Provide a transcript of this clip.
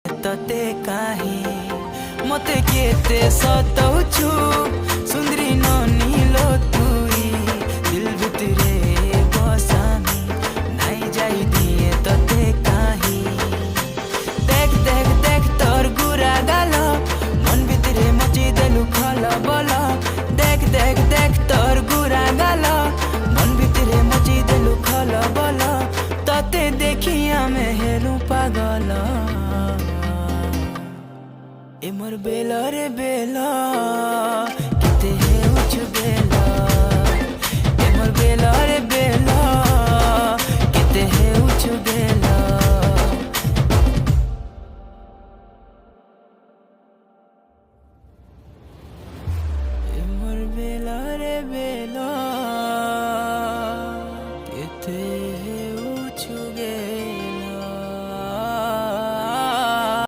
तते काहे मते केते सताउछु सुंदरी ननीलो तुई दिल भितरे बसामी नाई जाई दिए तते काहे देख देख देख तोर गुरा गाल मन भितरे मची देलु खल बल देख देख देख तोर गुरा गाल मन भितरे मची देलु खल बल तते देखी आमे हेलु पागल ए मोर बेला रे बेला किते है उच बेला ए मोर बेला रे बेला